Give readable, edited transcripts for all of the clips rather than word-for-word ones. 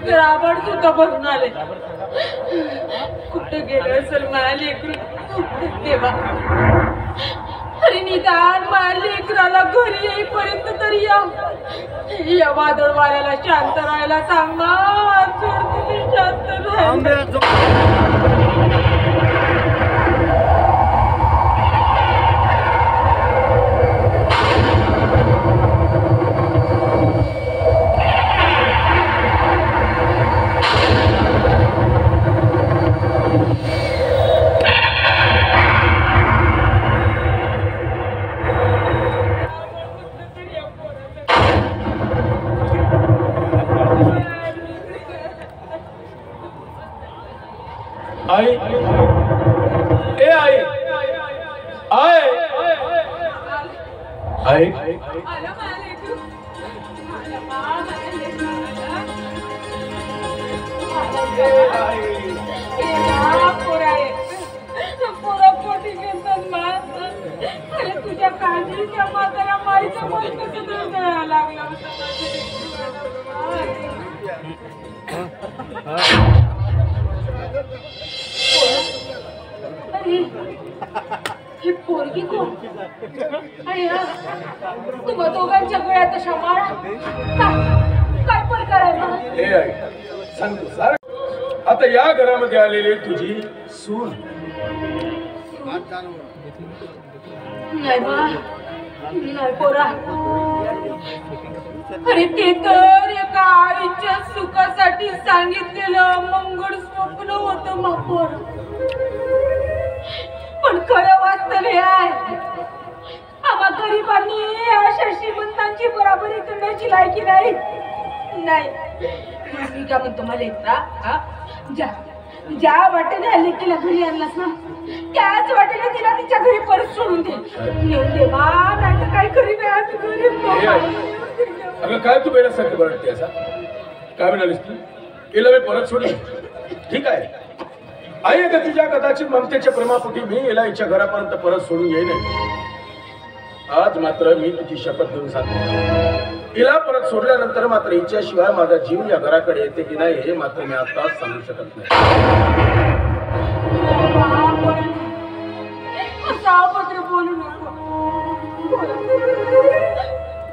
तर आभार सुद्धा भरून आले. कुठं गेलं असेल माझ्या लेकरू देवा. अरे निदान माझ्या लेकराला घरी येईपर्यंत तरी या वादळ वाऱ्याला शांत राहायला सांग ना. तुम्ही शांत राहा. आई ए आई आई आई तुझ्या काळजीच्या म्हाताऱ्या माईचं मन कसं दुर्दळायला लागलं ही पोरगी कोण? आणि तुम्हा दोघांच्या गळ्यात अशा माळा काय प्रकार आहे? ए आई सांग तू सार. आता या घरामध्ये आलेली तुझी सून. नाही बा नाही पोरा. अरे ते तर एका आईच्या सुखासाठी सांगितलेलं मंगळ स्वप्न होतं महापोर. पण खरं वास्तव हे आहे आम्हा गरिबांनी अशा श्रीमंतांची बराबरी करण्याची लायकी नाही. मी का म्हणतो मला एकदा ज्या वाटेने लेकीला घरी आणलास ना त्याच वाटेने तिला तिच्या घरी परत सोडून दे. देवा नाही तर काय करी गरीब. अगं काय तू बेड्यासारखं बरडते असा? काय म्हणालीस तू? हिला मी परत सोडली ठीक आहे. आई अगं तिच्या कदाचित ममतेच्या प्रेमापोटी मी हिला हिच्या घरापर्यंत परत सोडून येईन. आज मात्र मी तुझी शपथ घेऊन सांगतो हिला परत सोडल्यानंतर मात्र हिच्याशिवाय माझा जीव या घराकडे येते की नाही हे मात्र मी आताच सांगू शकत नाही. बोलू नको.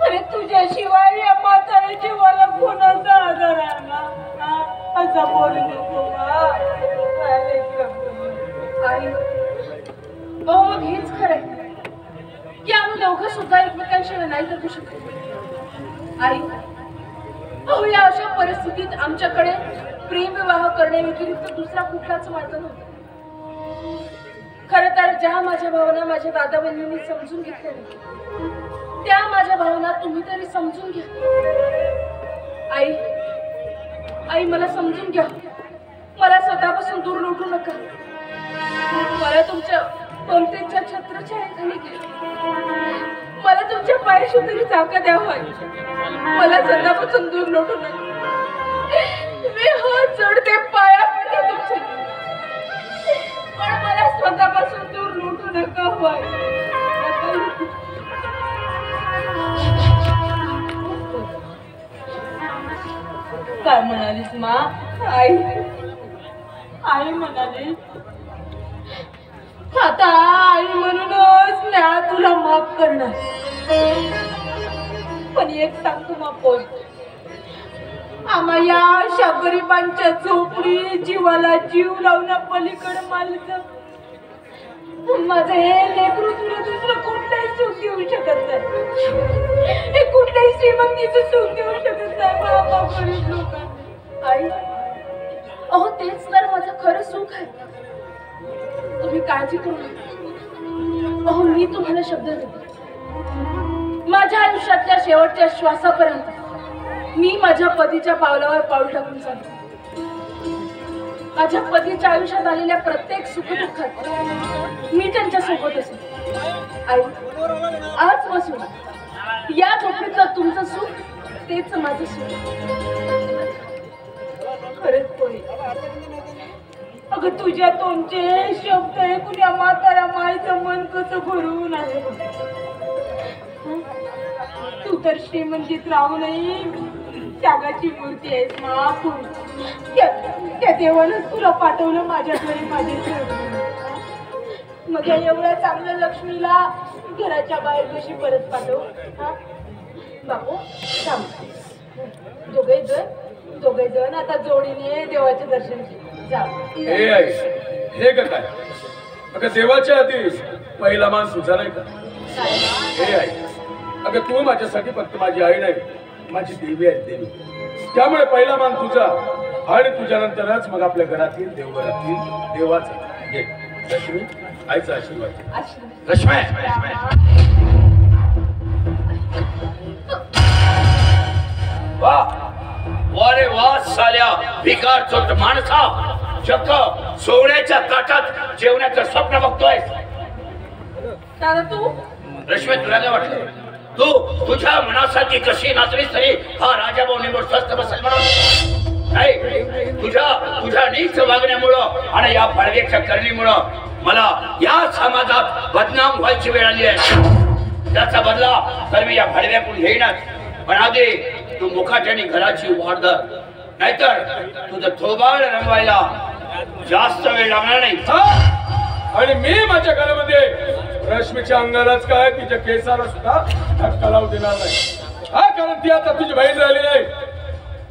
अरे तुझ्याशिवाय या म्हाताऱ्या जीवाला कोणाचा आधार आहे ना? असा बोलू नको. मग हेच खरंय की आम्ही दोघं सुद्धा एकमेकांशिवाय नाही जगू शकतो. आई अहो या अशा परिस्थितीत आमच्याकडे प्रेम विवाह करण्याव्यतिरिक्त दुसरा कुठलाच मार्ग नव्हता. खरं तर ज्या माझ्या भावना माझ्या दादा बहिणींनी समजून घेतल्या त्या माझ्या भावना तुम्ही तरी समजून घ्या. आई मला समजून घ्या. मला स्वतःपासून दूर लोटू नका. मला तुमच्या ममतेच्या छत्रछायेखाली घ्या. मला तुमच्या पायाशी तरी जागा द्यावा. मला स्वतःपासून दूर लोटू नका. मी हात जोडते पाया पडते तुमच्या. पण मला स्वतःपासून दूर लोटू नका. काय म्हणालीस मा? आई म्हणाली आता आई म्हणूनच म्या तुला माफ करणार. पण एक सांगतो ना पोट आम्हा या अशा गरिबांच्या झोपडी जीवाला जीव लावण्या पलीकडे मालचं माझं हे लेकरू तुला दुसरं कुठलंही सुख देऊ शकत नाही. हे कुठल्याही श्रीमंतीचं सुख देऊ शकत नाही. बाबा गरीब लोक. आई अहो तेच तर माझं खरं सुख आहे. तुम्ही काळजी करू नका. अहो मी तुम्हाला शब्द देते माझ्या आयुष्यातल्या शेवटच्या श्वासापर्यंत मी माझ्या पतीच्या पावलावर पाऊल टाकून चालते. माझ्या पतीच्या आयुष्यात आलेल्या प्रत्येक सुखदुःखात मी त्यांच्या सोबत असेल. आई आजपासून या झोपडीतलं तुमचं सुख तेच माझं सुख. खरंच पोरी अगं तुझ्या तोंडचे शब्द ऐकून या म्हाताऱ्या माईचं मन कसं भरून आहे. तू तर श्रीमंतीत राहूनही त्यागाची मूर्ती आहेस महापूर. त्या देवानंच तुला पाठवलं माझ्याकडे माझ्या. मग या एवढ्या चांगल्या लक्ष्मीला घराच्या बाहेर कशी परत पाठव? हा बापू थांब. दोघे जण आता जोडीने देवाचे दर्शन जा. हे का काय? अगं देवाच्या आधी पहिला मान तुझा नाही का? हे आई, अगं तू माझ्यासाठी फक्त माझी आई नाही, माझी देवी आहे देवी. त्यामुळे पहिला मान तुझा आणि तुझ्यानंतरच मग आपल्या घरातील देवघरातील देवाचा. घे लक्ष्मी, आईचा आशीर्वाद. लक्ष्मी वा वारे वा साल्या भिकार चोट माणसा, चक्क सोहळ्याच्या ताटात जेवण्याचं स्वप्न बघतोय. दादा तू रश्मी तुला काय वाटलं? तू तुझ्या मनासाठी कशी नाचलीस तरी हा राजा भाऊ निवड स्वस्त बसेल म्हणून नाही. तुझ्या नीच वागण्यामुळं आणि या फळवेच्या करणीमुळं मला या समाजात बदनाम व्हायची वेळ आली आहे. त्याचा बदला तर मी या फळव्याकडून घेईनच. पण आधी तू मुखाट्याने घराची वाढ धर, नाहीतर तुझं थोबाड रंगवायला जास्त वेळ लागणार नाही. आणि मी माझ्या घरामध्ये रश्मीच्या अंगालाच काय तिच्या केसाला सुद्धा धक्का लावू देणार नाही. हा कारण ती आता तुझी बहीण राहिली नाही,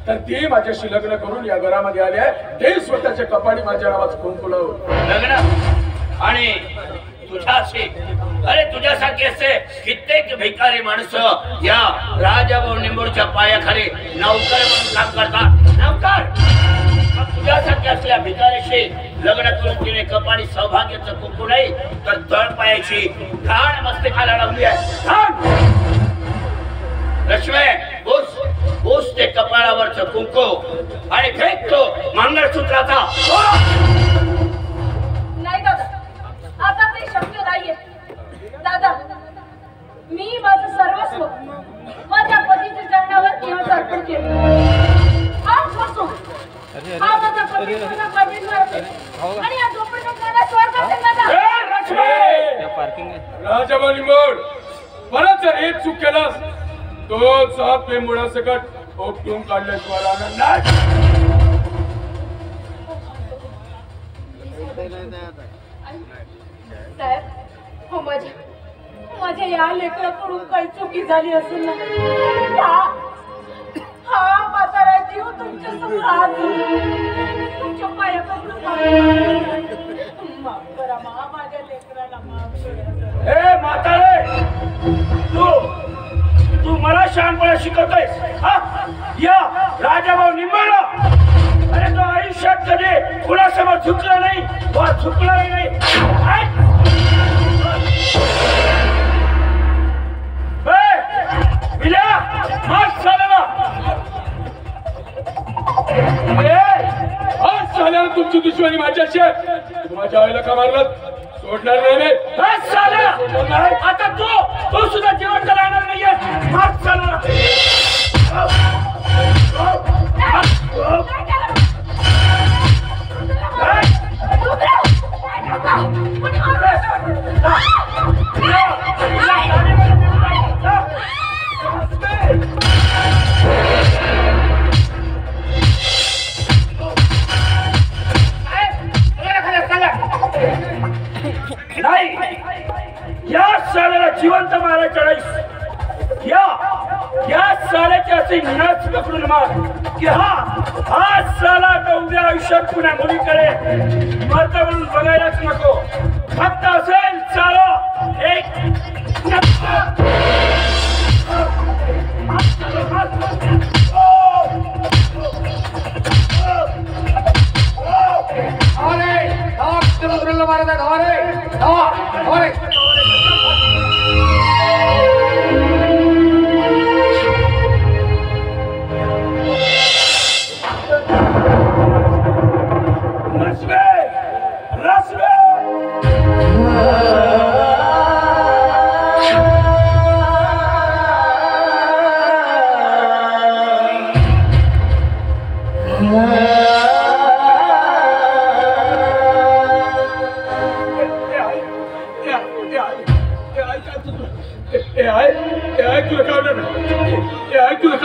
तर ती माझ्याशी लग्न करून या घरामध्ये आली आहे. ते स्वतःच्या कपाळी माझ्या नावाचं कुंकू लावून लग्न आणि तुझ्याशी. अरे तुझ्यासारखे असे कित्येक भिकारी माणसं या राजाभाऊ निंबूरच्या पायाखाली नौकर म्हणून काम करतात. नौकर तुझ्यासारख्या असल्या भिकारीशी लग्न करून तिने कपाळी सौभाग्याचं कुंकू नाही तर तळपायाची घाण मस्तकाला लावली आहे. लक्ष्मी बोस ते कपाळावरचं कुंकू आणि फेकतो मंगळसूत्राचा. नाही दादा, आता ते शक्य नाहीये. दादा मी माझं सर्वस्व माझ्या पतीच्या चरणावर केव्हा अर्पण केलं. आजपासून हा माझा पती मला पवित्र असेल आणि या झोपडीतून मला स्वर्ग असेल. राजाभाऊ निंबूर, परत जर एक चूक केलास तो साप हे मुळासकट ओपटून काढल्याशिवाय राहणार नाही. साहेब, हो माझ्या या लेकराकडून काही चुकी झाली असेल ना. हा म्हातारा जीव तुमच्या समोर हात तुमच्या पायापासून माफ करा. माझ्या लेकराला माफ करा. हे म्हातारे, तू मला शहाणपणा शिकवतोयस? या राजाभाऊ निंबाळा, अरे तो आयुष्यात कधी कुणासमोर झुकला नाही वा झुकलाही नाही. तुमची दुश्मनी माझ्याशी आहे. माझ्या आईला का मारलं? सोडणार नाही मी. आता तू सुद्धा जिवंत राहणार नाहीये. माफ झाला. या साल्याला जिवंत मारायचं नाही. या साल्याची अशी नस पकडून मार की हा साला का उद्या आयुष्यात पुन्हा मुलीकडे मरता म्हणून बघायलाच नको. फक्त असेल साला एक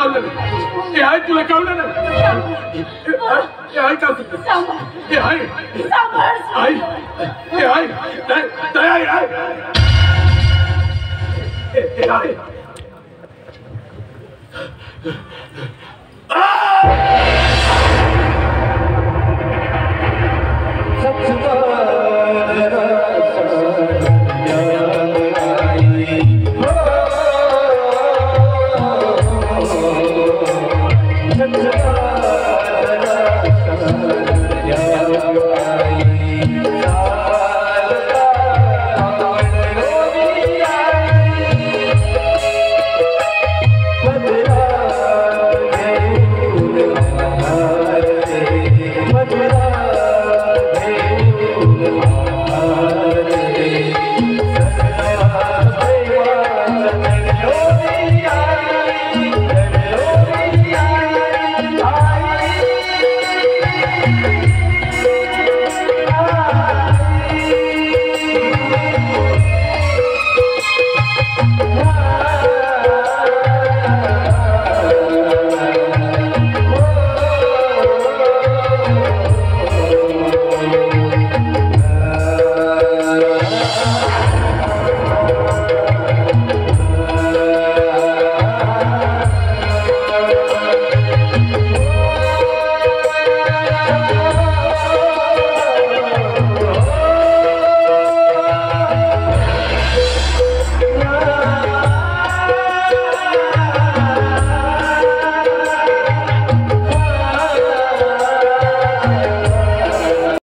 कळलं नाही? हे आहे तुला कळलं नाही? हे आहे का तुला? हे आहे आई, हे आहे नाही आहे हे आहे